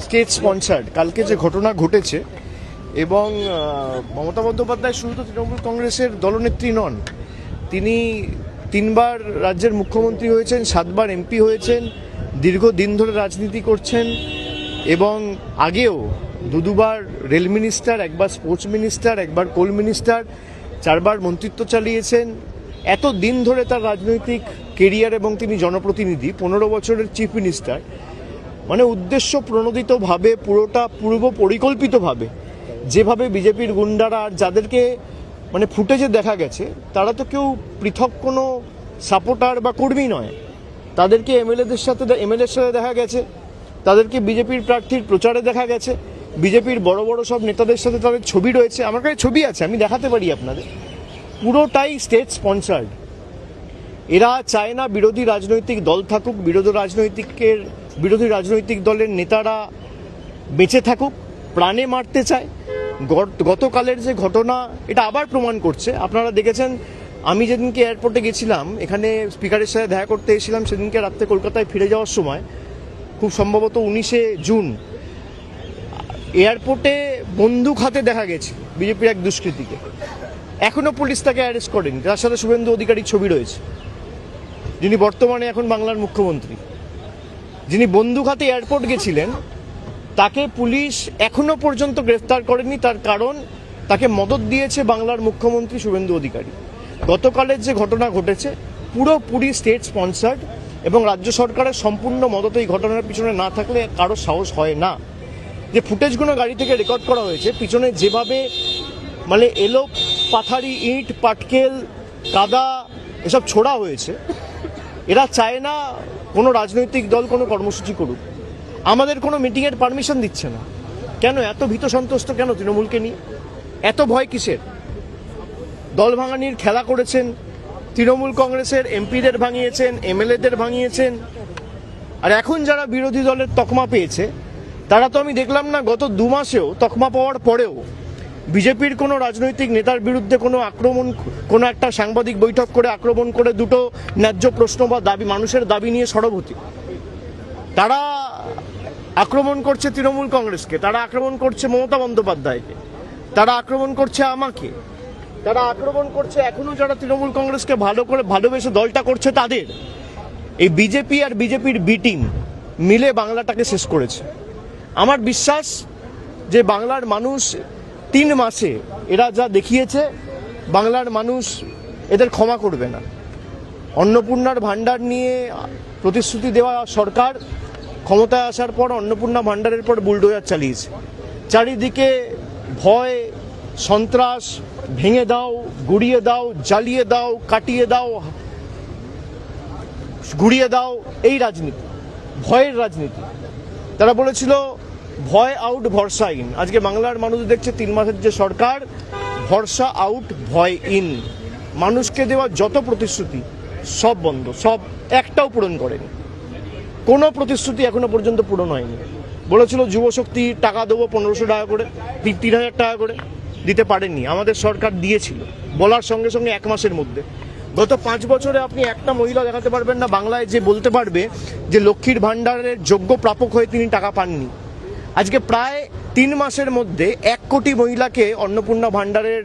State sponsored কালকে যে ঘটনা ঘটেছে এবং মমতা বন্দ্যোপাধ্যায় শুধু তো তৃণমূল কংগ্রেসের দলনেত্রী নন, তিনি 3বার রাজ্যের মুখ্যমন্ত্রী হয়েছেন, 7বার এমপি হয়েছেন, দীর্ঘদিন ধরে রাজনীতি করছেন এবং আগেও দুবার রেল মিনিস্টার, একবার স্পোর্টস মিনিস্টার, একবার কোল মিনিস্টার, 4বার মন্ত্রিত্ব চালিয়েছেন। এত দিন ধরে তার রাজনৈতিক কেরিয়ার এবং তিনি জনপ্রতিনিধি, 15 বছরের চিফ মিনিস্টার, মানে উদ্দেশ্য প্রণোদিতভাবে পুরোটা পূর্ব পরিকল্পিতভাবে যেভাবে বিজেপির গুন্ডারা আর যাদেরকে মানে ফুটেজে দেখা গেছে তারা তো কেউ পৃথক কোনো সাপোর্টার বা কর্মী নয়, তাদেরকে এমএলএর সাথে দেখা গেছে, তাদেরকে বিজেপির প্রার্থীর প্রচারে দেখা গেছে, বিজেপির বড় বড় সব নেতাদের সাথে তাদের ছবি রয়েছে, আমার কাছে ছবি আছে, আমি দেখাতে পারি আপনাদের। পুরোটাই স্টেট স্পন্সার্ড। এরা চায় না বিরোধী রাজনৈতিক দল থাকুক, বিরোধী রাজনৈতিক দলের নেতারা বেঁচে থাকুক, প্রাণে মারতে চায়। গতকালের যে ঘটনা এটা আবার প্রমাণ করছে। আপনারা দেখেছেন, আমি যেদিনকে এয়ারপোর্টে গেছিলাম, এখানে স্পিকারের সাথে দেখা করতে এসেছিলাম, সেদিনকে রাত্রে কলকাতায় ফিরে যাওয়ার সময়, খুব সম্ভবত 19শে জুন, এয়ারপোর্টে বন্দুক হাতে দেখা গেছে বিজেপির এক দুষ্কৃতীকে। এখনো পুলিশ তাকে অ্যারেস্ট করেনি। তার সাথে শুভেন্দু অধিকারীর ছবি রয়েছে, যিনি বর্তমানে এখন বাংলার মুখ্যমন্ত্রী। যিনি বন্দুক হাতে এয়ারপোর্ট গেছিলেন তাকে পুলিশ এখনো পর্যন্ত গ্রেফতার করেনি, তার কারণ তাকে মদত দিয়েছে বাংলার মুখ্যমন্ত্রী শুভেন্দু অধিকারী। গতকালের যে ঘটনা ঘটেছে পুরোপুরি স্টেট স্পন্সার্ড এবং রাজ্য সরকারের সম্পূর্ণ মদত এই ঘটনার পিছনে না থাকলে কারো সাহস হয় না। যে ফুটেজগুলো গাড়ি থেকে রেকর্ড করা হয়েছে, পিছনে যেভাবে মানে এলো পাথারি, ইট, পাটকেল, কাদা এসব ছোড়া হয়েছে, এরা চায় না কোনো রাজনৈতিক দল কোনো কর্মসূচি করুক। আমাদের কোনো মিটিংয়ের পারমিশন দিচ্ছে না কেন? এত ভীত সন্ত্রস্ত কেন তৃণমূলকে নিয়ে? এত ভয় কিসের? দল ভাঙানির খেলা করেছেন, তৃণমূল কংগ্রেসের এমপিদের ভাঙিয়েছেন, এমএলএদের ভাঙিয়েছেন, আর এখন যারা বিরোধী দলের তকমা পেয়েছে তারা তো আমি দেখলাম না গত 2 মাসেও তকমা পাওয়ার পরেও বিজেপির কোনো রাজনৈতিক নেতার বিরুদ্ধে কোনো আক্রমণ, কোনো একটা সাংবাদিক বৈঠক করে আক্রমণ করে দুটো ন্যায্য প্রশ্ন বা দাবি, মানুষের দাবি নিয়ে সরবতি। তারা আক্রমণ করছে তৃণমূল কংগ্রেসকে, তারা আক্রমণ করছে মমতা বন্দ্যোপাধ্যায়কে, তারা আক্রমণ করছে আমাকে, তারা আক্রমণ করছে এখনো যারা তৃণমূল কংগ্রেসকে ভালো করে ভালোবেসে দলটা করছে তাদের। এই বিজেপি আর বিজেপির বি টিম মিলে বাংলাটাকে শেষ করেছে। আমার বিশ্বাস যে বাংলার মানুষ 3 মাসে এরা যা দেখিয়েছে, বাংলার মানুষ এদের ক্ষমা করবে না। অন্নপূর্ণার ভাণ্ডার নিয়ে প্রতিশ্রুতি দেওয়া সরকার ক্ষমতায় আসার পর অন্নপূর্ণা ভাণ্ডারের পর বুলডোজার চালিয়েছে। চারিদিকে ভয়, সন্ত্রাস, ভেঙে দাও, গুড়িয়ে দাও, জ্বালিয়ে দাও, কাটিয়ে দাও, গুড়িয়ে দাও, এই রাজনীতি, ভয়ের রাজনীতি। তারা বলেছিল ভয় আউট ভরসা ইন। আজকে বাংলার মানুষ দেখছে 3 মাসের যে সরকার, ভরসা আউট ভয় ইন। মানুষকে দেওয়া যত প্রতিশ্রুতি সব বন্ধ, সব একটাও পূরণ করেনি। কোনো প্রতিশ্রুতি এখনো পর্যন্ত পূরণ হয়নি। বলেছিল যুবশক্তি টাকা দেবো 1500 টাকা করে, 3000 টাকা করে, দিতে পারেননি। আমাদের সরকার দিয়েছিল বলার সঙ্গে সঙ্গে 1 মাসের মধ্যে। গত 5 বছরে আপনি একটা মহিলা দেখাতে পারবেন না বাংলায় যে বলতে পারবে যে লক্ষ্মীর ভাণ্ডারের যোগ্য প্রাপক হয়ে তিনি টাকা পাননি। আজকে প্রায় 3 মাসের মধ্যে 1 কোটি মহিলাকে অন্নপূর্ণা ভাণ্ডারের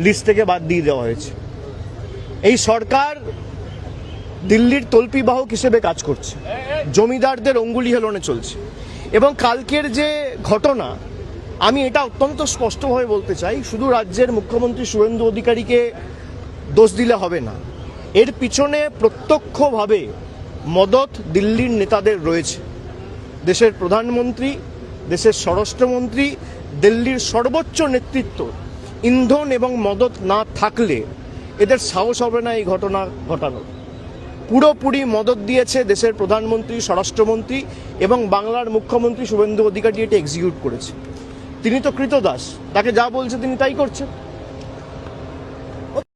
লিস্ট থেকে বাদ দিয়ে দেওয়া হয়েছে। এই সরকার দিল্লির তল্পিবাহক হিসেবে কাজ করছে, জমিদারদের অঙ্গুলি হেলনে চলছে। এবং কালকের যে ঘটনা, আমি এটা অত্যন্ত স্পষ্টভাবে বলতে চাই, শুধু রাজ্যের মুখ্যমন্ত্রী শুভেন্দু অধিকারীকে দোষ দিলে হবে না। এর পিছনে প্রত্যক্ষভাবে মদত দিল্লির নেতাদের রয়েছে। দেশের প্রধানমন্ত্রী, দেশের স্বরাষ্ট্রমন্ত্রী, দিল্লির সর্বোচ্চ নেতৃত্ব ইন্ধন এবং মদত না থাকলে এদের সাহস হবে না এই ঘটনা ঘটানোর। পুরোপুরি মদত দিয়েছে দেশের প্রধানমন্ত্রী, স্বরাষ্ট্রমন্ত্রী এবং বাংলার মুখ্যমন্ত্রী শুভেন্দু অধিকারী এটা এক্সিকিউট করেছে। তিনি তো কৃতদাস, তাকে যা বলছে তিনি তাই করছেন।